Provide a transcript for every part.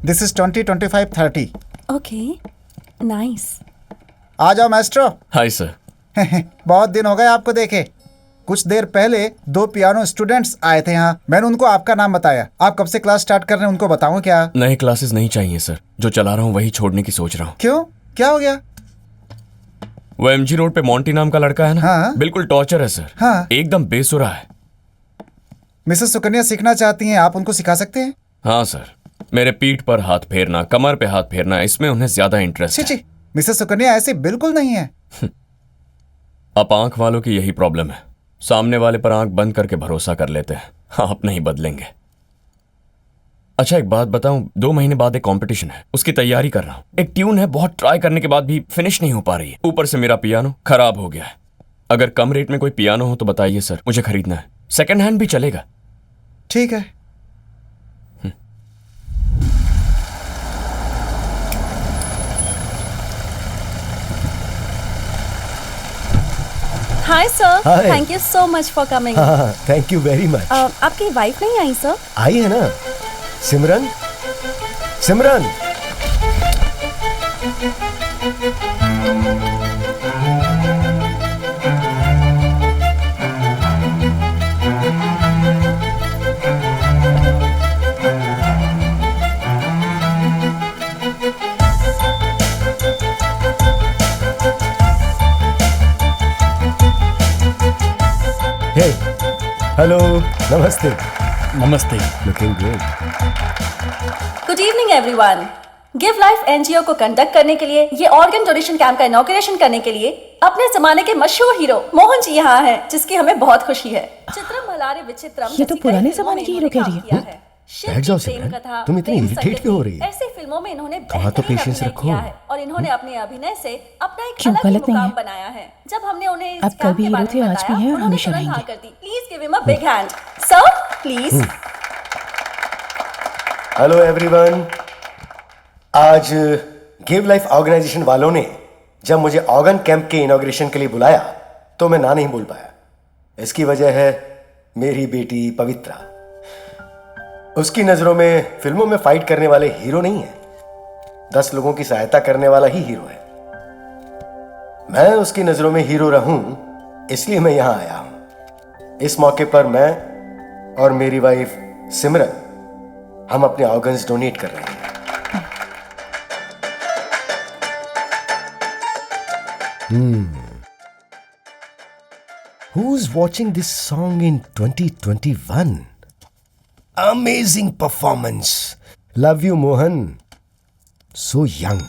This is 20, 25, 30। Okay, nice. आ जाओ maestro. Hi sir. बहुत दिन हो गए आपको देखे। कुछ देर पहले 2 पियानो स्टूडेंट्स आए थे यहाँ। मैंने उनको आपका नाम बताया। आप कब से क्लास स्टार्ट कर रहे हैं उनको बताऊं क्या? नए क्लासेस नहीं चाहिए सर, जो चला रहा हूँ वही छोड़ने की सोच रहा हूँ। क्यों, क्या हो गया? वो एमजी रोड पे मोंटी नाम का लड़का है ना, हाँ। बिल्कुल टॉर्चर है सर। हाँ। एकदम बेसुरा है। मिसेस सुकन्या सीखना चाहती हैं, आप उनको सिखा सकते हैं। हाँ सर, मेरे पीठ पर हाथ फेरना, कमर पे हाथ फेरना, इसमें उन्हें ज्यादा इंटरेस्ट है। छी, मिसेस सुकन्या ऐसी बिल्कुल नहीं है। अब आंख वालों की यही प्रॉब्लम है, सामने वाले पर आंख बंद करके भरोसा कर लेते हैं। आप नहीं बदलेंगे। अच्छा एक बात बताऊं, 2 महीने बाद एक कंपटीशन है, उसकी तैयारी कर रहा हूं। एक ट्यून है, बहुत ट्राई करने के बाद भी फिनिश नहीं हो पा रही है। ऊपर से मेरा पियानो खराब हो गया है। अगर कम रेट में कोई पियानो हो तो बताइए सर, मुझे खरीदना है। सेकंड हैंड भी चलेगा। ठीक है। Hi sir, Hi. Thank you so much for coming. हाँ, थैंक यू वेरी मच। आपकी वाइफ नहीं आई सर? आई है ना, सिमरन। सिमरन, हे, हेलो, नमस्ते। नमस्ते। Looking great. Good evening everyone. Give life NGO को कंडक्ट करने के लिए, ये ऑर्गन डोनेशन कैंप का इनॉग्रेशन करने के लिए अपने जमाने के मशहूर हीरो मोहन जी यहाँ हैं, जिसकी हमें बहुत खुशी है। चित्रम भलारे विचित्रम ये तो पुराने जमाने की हीरो कह रही है। बैठ जाओ सिमरन, तुम इतनी इरिटेट क्यों हो रही है? ऐसी फिल्मों में इन्होंने थोड़ा तो बेहतरीन पेशेंस अभिनय रखो। किया है और इन्होंने अपने अभिनय से अपना एक क्यों, अलग ही गलत नहीं मुकाम है। बनाया है। जब हमने उन्हें इस अब कैंप कल भी के हीरो बारे थे, में आज भी बताया, हैं और उन्होंने हमेशा तुरंत हाँ रहेंगे। कर दी। Please give him a big hand sir, please. Hello everyone. आज गिव लाइफ ऑर्गेनाइजेशन वालों ने जब मुझे ऑर्गन कैंप के इनॉग्रेशन के लिए बुलाया तो मैं ना नहीं बोल पाया। इसकी वजह है मेरी बेटी पवित्रा। उसकी नजरों में फिल्मों में फाइट करने वाले हीरो नहीं है, 10 लोगों की सहायता करने वाला ही हीरो है। मैं उसकी नजरों में हीरो रहूं, इसलिए मैं यहां आया हूं। इस मौके पर मैं और मेरी वाइफ सिमरन हम अपने ऑर्गन्स डोनेट कर रहे हैं। Who's watching this song in 2021? Amazing performance. Love you, Mohan. So young.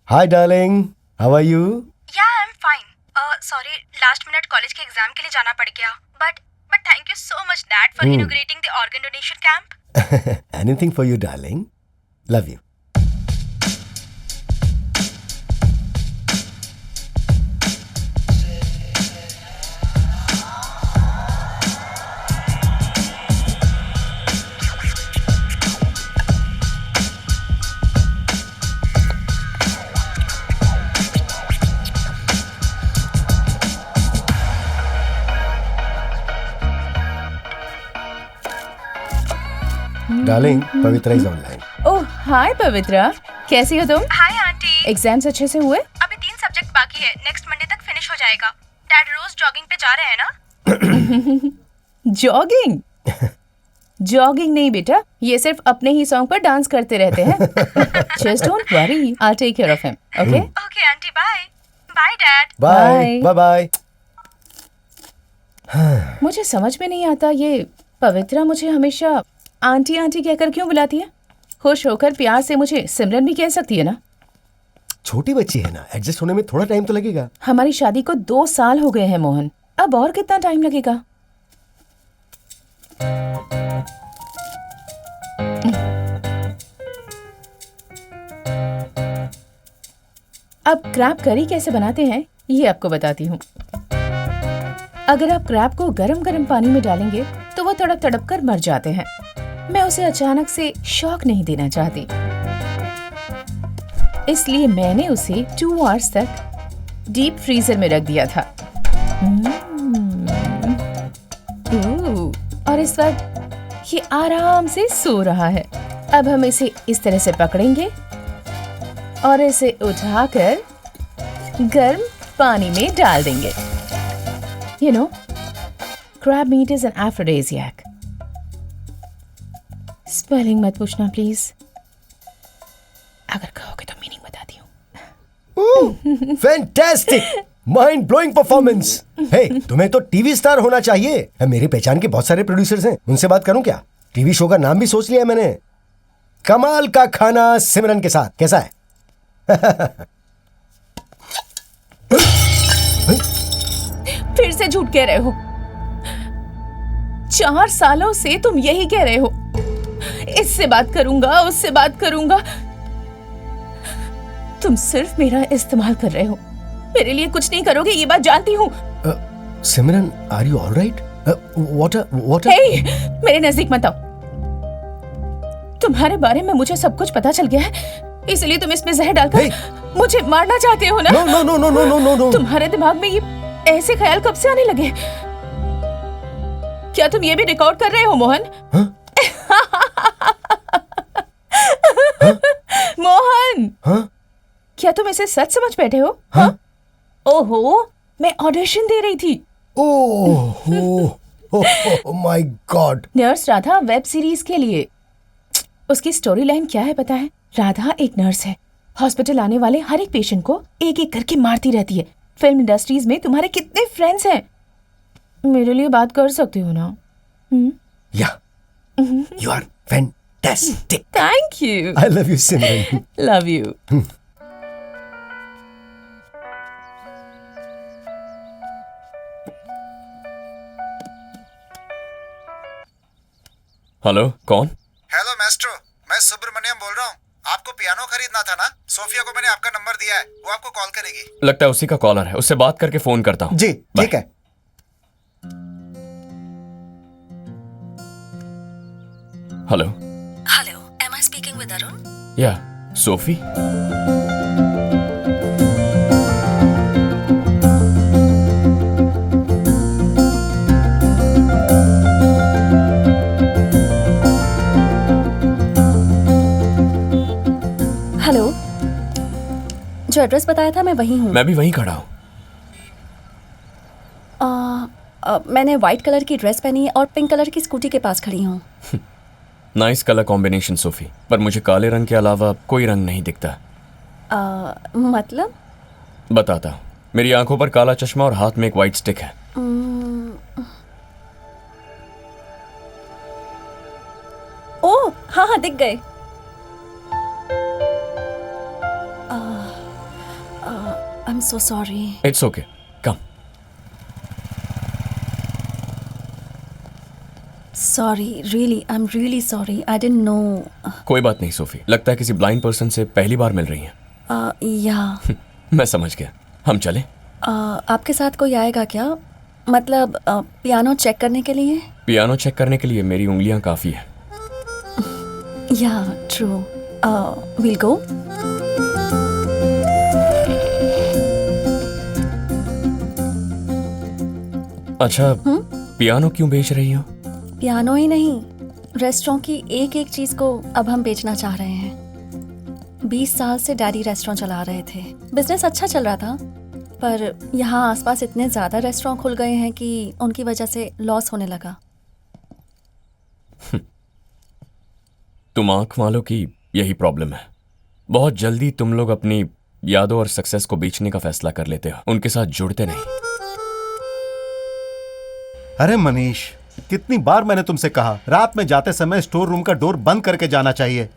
Hi, darling. How are you? Yeah, I'm fine. Sorry, last minute college के एग्जाम के लिए जाना पड़ गया. But thank you so much, Dad, for inaugurating the organ donation camp. Anything for you, darling. Love you. Darling, Pavitra is online. Oh hi Pavitra, कैसी हो तुम? Hi aunty. Exams अच्छे से हुए? अभी 3 सब्जेक्ट बाकी है. नेक्स्ट मंडे तक फिनिश हो जाएगा. डैड रोज जॉगिंग पे जा रहे हैं ना? जॉगिंग? जॉगिंग नहीं बेटा, ये सिर्फ अपने ही सॉन्ग पर डांस करते रहते हैं। Just don't worry, I take care of him, okay? Okay aunty, bye. Bye dad. Bye bye bye. मुझे समझ में नहीं आता, ये पवित्रा मुझे हमेशा आंटी आंटी कहकर क्यों बुलाती है? खुश होकर प्यार से मुझे सिमरन भी कह सकती है ना। छोटी बच्ची है ना, एडजस्ट होने में थोड़ा टाइम तो लगेगा। हमारी शादी को 2 साल हो गए हैं मोहन, अब और कितना टाइम लगेगा? अब क्रैब करी कैसे बनाते हैं ये आपको बताती हूँ। अगर आप क्रैब को गरम गरम पानी में डालेंगे तो वो तड़प तड़प कर मर जाते हैं। मैं उसे अचानक से शॉक नहीं देना चाहती, इसलिए मैंने उसे 2 आवर्स तक डीप फ्रीजर में रख दिया था। ओह, और इस वक्त ये आराम से सो रहा है। अब हम इसे इस तरह से पकड़ेंगे और इसे उठाकर गर्म पानी में डाल देंगे। You know, crab meat is an aphrodisiac. Spelling मत पूछना प्लीज, अगर कहोगे तो मीनिंग बताती हूँ। Fantastic, mind blowing performance. Hey, तुम्हें तो टीवी स्टार होना चाहिए। मेरी पहचान के बहुत सारे प्रोड्यूसर्स हैं, उनसे बात करूं क्या? टीवी शो का नाम भी सोच लिया मैंने, कमाल का खाना सिमरन के साथ। कैसा है? फिर से झूठ कह रहे हो। 4 सालों से तुम यही कह रहे हो, इससे बात करूंगा, उससे बात करूंगा। तुम सिर्फ मेरा इस्तेमाल कर रहे हो, मेरे लिए कुछ नहीं करोगे, ये बात जानती हूँ। सिमरन, आर यू ऑलराइट? व्हाट? हे, मेरे नजदीक मत आओ। तुम्हारे बारे में मुझे सब कुछ पता चल गया है, इसलिए तुम इसमें जहर डालकर मुझे मारना चाहते हो ना? No no no no no no no no. तुम्हारे दिमाग में ये ऐसे ख्याल कब से आने लगे? क्या तुम ये भी रिकॉर्ड कर रहे हो मोहन? मोहन, क्या तुम इसे सच समझ बैठे हो? ओहो, मैं ऑडिशन दे रही थी। Oh my God. Nurse Radha web series के लिए। उसकी स्टोरी लाइन क्या है पता है? राधा एक नर्स है, हॉस्पिटल आने वाले हर एक पेशेंट को एक एक करके मारती रहती है। फिल्म इंडस्ट्रीज में तुम्हारे कितने फ्रेंड्स हैं, मेरे लिए बात कर सकते हो ना? Yeah, you are fantastic. Thank you. I love you Simran. Love you. Hello, कौन? हेलो मैस्ट्रो, मैं सुब्रमण्यम बोल रहा हूँ। आपको पियानो खरीदना था ना? सोफिया को मैंने आपका नंबर दिया है, वो आपको कॉल करेगी। लगता है उसी का कॉलर है, उससे बात करके फोन करता हूँ। जी बाय। ठीक है। Hello. Hello, am I speaking with Arun? Yeah, Sophie? Hello, जो एड्रेस बताया था मैं वही हूँ। मैं भी वहीं खड़ा हूँ। मैंने व्हाइट कलर की ड्रेस पहनी है और पिंक कलर की स्कूटी के पास खड़ी हूँ। नाइस कलर कॉम्बिनेशन सोफी, पर मुझे काले रंग के अलावा कोई रंग नहीं दिखता। मतलब? बताता हूँ। मेरी आंखों पर काला चश्मा और हाथ में एक व्हाइट स्टिक है। ओह हाँ हाँ, दिख गए। I am so sorry. It's okay, come. Sorry, really I am really sorry, I didn't know. कोई बात नहीं सोफी, लगता है किसी ब्लाइंड पर्सन से पहली बार मिल रही हैं। या मैं समझ गया, हम चलें? आपके साथ कोई आएगा क्या? मतलब पियानो चेक करने के लिए? पियानो चेक करने के लिए मेरी उंगलियां काफी है। या ट्रू, विल गो। अच्छा, पियानो क्यों बेच रही हो? पियानो ही नहीं, रेस्टोरेंट की एक एक चीज को अब हम बेचना चाह रहे हैं। 20 साल से डैडी रेस्टोरेंट चला रहे थे, बिजनेस अच्छा चल रहा था, पर यहाँ आसपास इतने ज्यादा रेस्टोरेंट खुल गए हैं कि उनकी वजह से लॉस होने लगा। तुम आंख वालों की यही प्रॉब्लम है। बहुत जल्दी तुम लोग अपनी यादों और सक्सेस को बेचने का फैसला कर लेते हो, उनके साथ जुड़ते नहीं। अरे मनीष, कितनी बार मैंने तुमसे कहा रात में जाते समय स्टोर रूम का डोर बंद करके जाना चाहिए,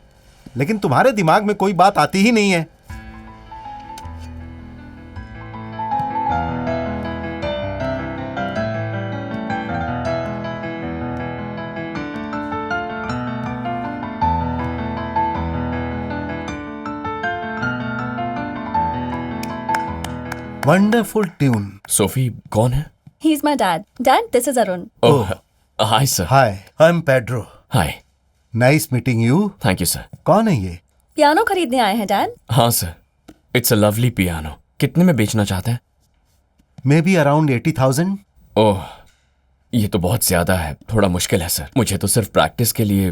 लेकिन तुम्हारे दिमाग में कोई बात आती ही नहीं है। Wonderful tune. सोफी कौन है? He is my dad. Dad, this is Arun. Oh, hi sir. Hi, I am Pedro. Hi, nice meeting you. Thank you sir. कौन है ये? पियानो खरीदने आए हैं डैड। हाँ sir, it's a lovely piano. कितने में बेचना चाहते हैं? May be around 80,000। ओह, ये तो बहुत ज्यादा है, थोड़ा मुश्किल है सर। मुझे तो सिर्फ प्रैक्टिस के लिए।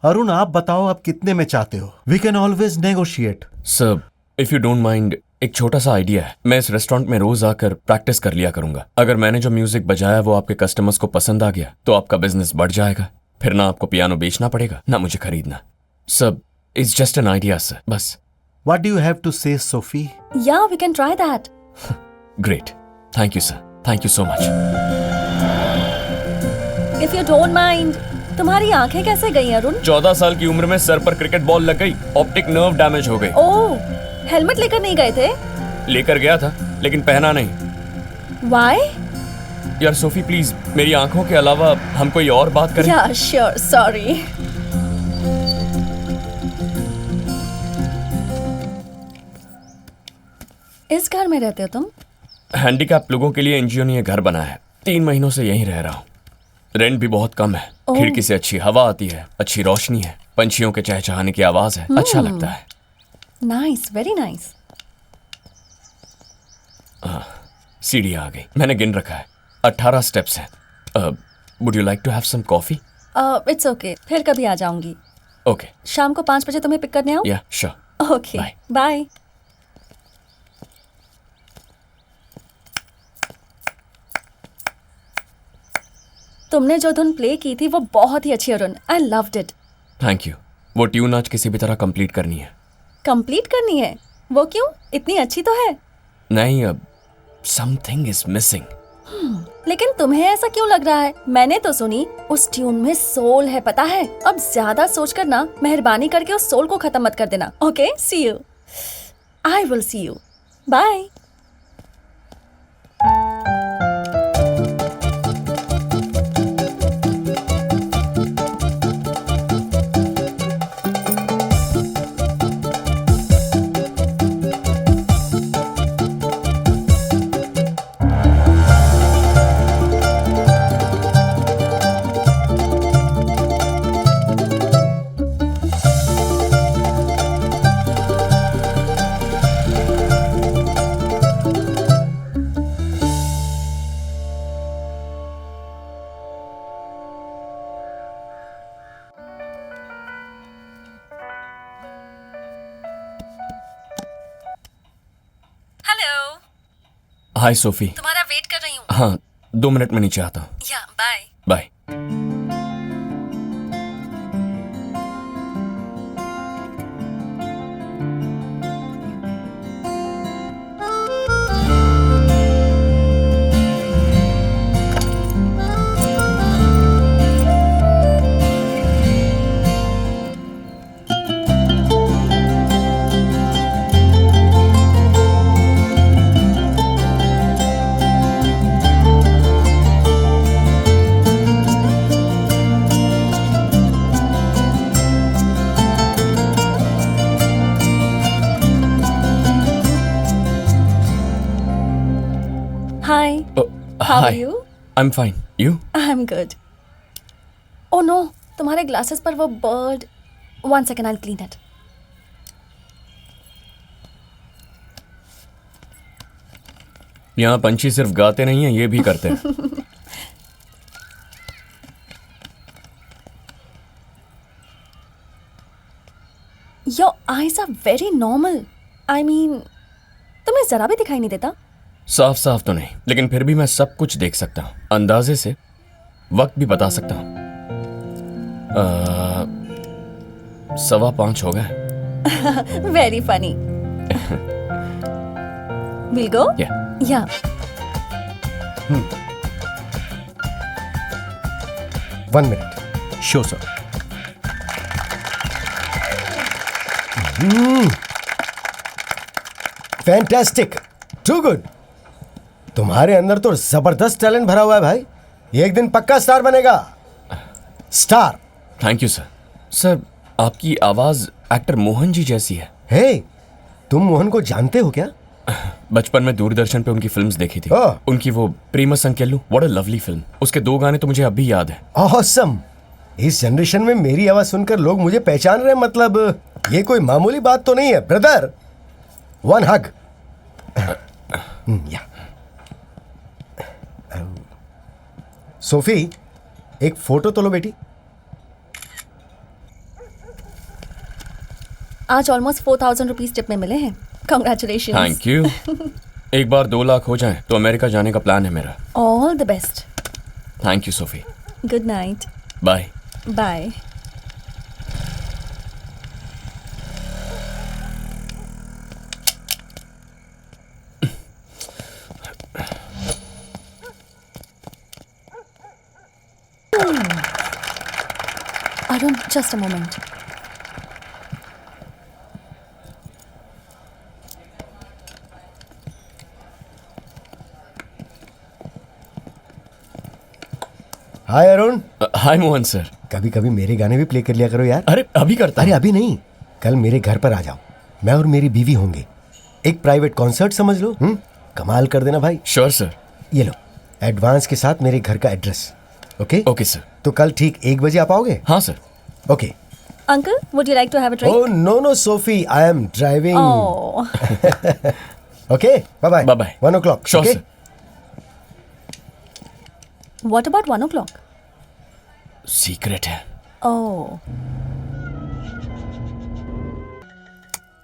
अरुण आप बताओ आप कितने में चाहते हो? We can always negotiate. Sir if you don't mind, एक छोटा सा आइडिया है। मैं इस रेस्टोरेंट में रोज आकर प्रैक्टिस कर लिया करूंगा। अगर मैंने जो म्यूजिक बजाया वो आपके कस्टमर्स को पसंद आ गया तो आपका बिजनेस बढ़ जाएगा। फिर ना आपको पियानो बेचना पड़ेगा ना मुझे खरीदना। Sir it's just an idea sir, बस। What do you have to say Sophie? Yeah, we can try that. Great, thank you sir, thank you so much. If you don't mind, तुम्हारी आंखें कैसे गई अरुण? 14 साल की उम्र में सर पर क्रिकेट बॉल लग गई, ऑप्टिक नर्व डैमेज हो गई। ओह, हेलमेट लेकर नहीं गए थे? लेकर गया था लेकिन पहना नहीं। Why? यार सोफी प्लीज, मेरी आंखों के अलावा हम कोई और बात करें। Yeah, sure. Sorry. इस घर में रहते हो तुम? हैंडीकैप लोगों के लिए एनजीओ ने ये घर बनाया है। 3 महीनों से यहीं रह रहा हूँ। रेंट भी बहुत कम है। ओह। खिड़की से अच्छी हवा आती है, अच्छी रोशनी है, पंछियों के चहचहाने की आवाज है, अच्छा लगता है। Nice, very nice. सीढ़ी आ गई, मैंने गिन रखा है, 18 स्टेप्स हैं। Would you like to have some coffee? It's okay. फिर कभी आ जाऊंगी। ओके, शाम को 5 बजे तुम्हें पिक करने आऊँ? या श्योर। Okay, Bye. बाय। तुमने जो धुन प्ले की थी वो बहुत ही अच्छी Arun. I loved it. Thank you. वो ट्यून आज किसी भी तरह कंप्लीट करनी है। कंप्लीट करनी है? वो क्यों? इतनी अच्छी तो है। नहीं, अब समथिंग इज मिसिंग। लेकिन तुम्हें ऐसा क्यों लग रहा है? मैंने तो सुनी उस ट्यून में सोल है, पता है? अब ज्यादा सोच कर ना, मेहरबानी करके उस सोल को खत्म मत कर देना। Okay, see you. I will see you. Bye. Hello. Hi Sophie. तुम्हारा वेट कर रही हूँ। हाँ, 2 मिनट में नीचे आता हूँ। Yeah bye. Bye. Hi. How are you? I am fine, you? I am good. Oh no, तुम्हारे ग्लासेस पर वो bird. 1 second, I'll clean it. यहाँ पंछी सिर्फ गाते नहीं हैं, ये भी करते हैं। Your eyes are very normal. I mean, तुम्हें जरा भी दिखाई नहीं देता? साफ साफ तो नहीं, लेकिन फिर भी मैं सब कुछ देख सकता हूँ। अंदाजे से वक्त भी बता सकता हूँ। 5:15 हो गए। Very funny. We'll go? Yeah. Yeah. 1 minute. Sure sir. Fantastic, too good. तुम्हारे अंदर तो जबरदस्त टैलेंट भरा हुआ है भाई। ये एक दिन पक्का स्टार बनेगा। Star. Thank you sir. Sir, आपकी आवाज एक्टर मोहन जी जैसी है। हे, तुम मोहन को जानते हो क्या? बचपन में दूरदर्शन पे उनकी फिल्म्स देखी थी। ओह। उनकी वो प्रेमस संकेलू, व्हाट अ लवली फिल्म। उसके 2 गाने तो मुझे अब भी याद है। ऑसम। इस जनरेशन में मेरी आवाज सुनकर लोग मुझे पहचान रहे हैं, मतलब ये कोई मामूली बात तो नहीं है ब्रदर। 1 hug. या सोफी, एक फोटो तो लो बेटी। आज ऑलमोस्ट 4,000 रुपीज टिप में मिले हैं। कॉन्ग्रेचुलेशन। Thank you. एक बार 2 लाख हो जाए तो अमेरिका जाने का प्लान है मेरा। All the best. Thank you Sophie. Good night. Bye. Bye. Arun, just a moment. Hi Arun. Hi Mohan sir. कभी कभी मेरे गाने भी प्ले कर लिया करो यार। अरे अभी करता अरे हूं। अभी नहीं, कल मेरे घर पर आ जाओ, मैं और मेरी बीवी होंगे। एक प्राइवेट कॉन्सर्ट समझ लो। कमाल कर देना भाई। Sure sir. ये लो, एडवांस के साथ मेरे घर का एड्रेस। Okay okay sir. तो कल ठीक 1 बजे आप आओगे? हाँ sir. Okay. Uncle, would you like to have a drink? Oh no Sophie, I am driving. Oh. Okay, bye bye. Bye bye. 1 o'clock. Sure okay? sir। What about 1 o'clock? Secret है। Oh.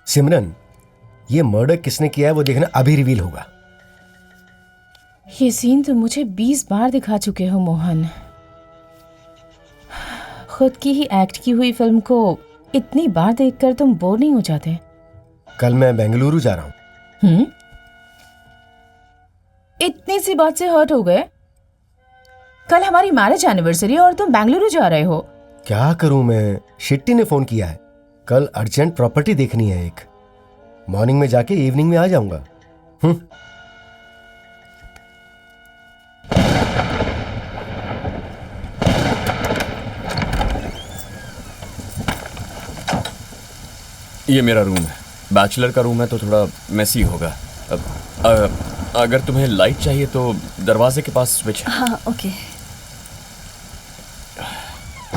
सिमरन, ये murder किसने किया है वो देखना अभी reveal होगा। ये सीन तुम मुझे 20 बार दिखा चुके हो मोहन। खुद की ही एक्ट की हुई फिल्म को इतनी बार देखकर तुम बोर नहीं हो जाते? कल मैं बेंगलुरु जा रहा हूँ। इतनी सी बात से हर्ट हो गए? कल हमारी मैरिज एनिवर्सरी और तुम बेंगलुरु जा रहे हो। क्या करूं मैं, शिट्टी ने फोन किया है। कल अर्जेंट प्रॉपर्टी देखनी है एक। मॉर्निंग में जाके इवनिंग में आ जाऊंगा। ये मेरा रूम है। बैचलर का रूम है तो थोड़ा मेसी होगा। अगर तुम्हें लाइट चाहिए तो दरवाजे के पास स्विच है। हाँ, ओके।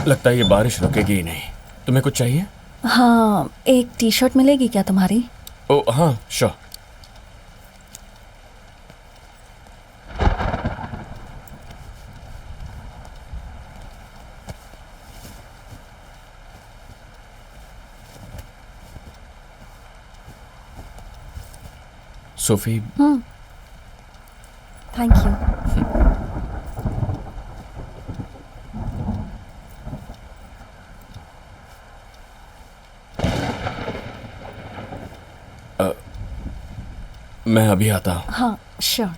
लगता है ये बारिश रुकेगी ही नहीं। तुम्हें कुछ चाहिए? हाँ, एक टी-शर्ट मिलेगी क्या तुम्हारी? ओ हाँ श्योर। सोफी। Thank you. मैं अभी आता हूँ। हाँ, श्योर।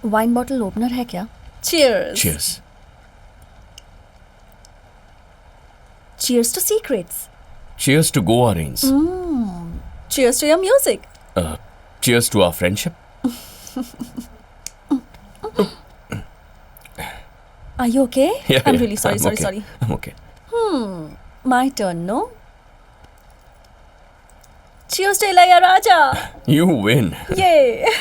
वाइन बॉटल ओपनर है क्या? Cheers. Cheers. Cheers to secrets. Cheers to Goa rains. Cheers to your music. Cheers to our friendship. Are you okay? Yeah, I'm yeah, really sorry, I'm sorry, okay. sorry. I'm okay. My turn, no? Cheers to Ilayaraja. You win. Yay.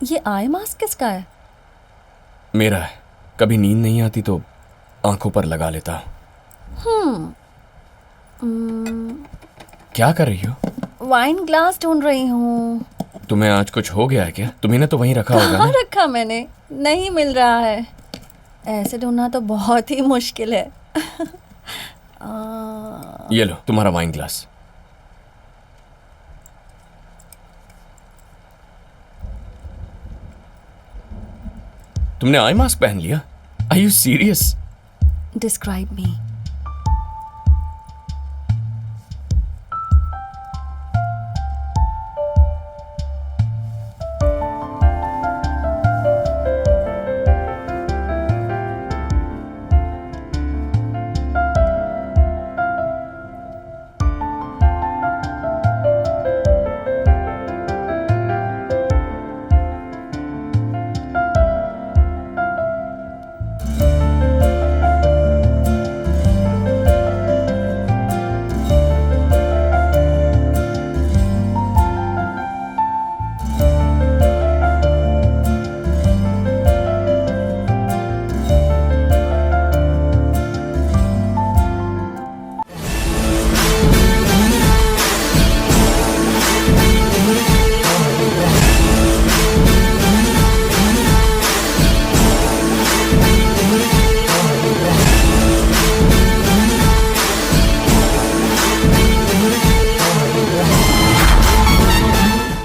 ये eye mask किसका है? मेरा है। कभी नींद नहीं आती तो आंखों पर लगा लेता हूँ। क्या कर रही हो? वाइन ग्लास ढूंढ रही हूँ। तुम्हें आज कुछ हो गया है क्या? तुम्हें तो वहीं रखा होगा कहाँ ना? रखा मैंने? नहीं मिल रहा है। ऐसे ढूंढना तो बहुत ही मुश्किल है। ये लो तुम्हारा वाइन ग्लास। तुमने आई मास्क पहन लिया? Are you serious? Describe me.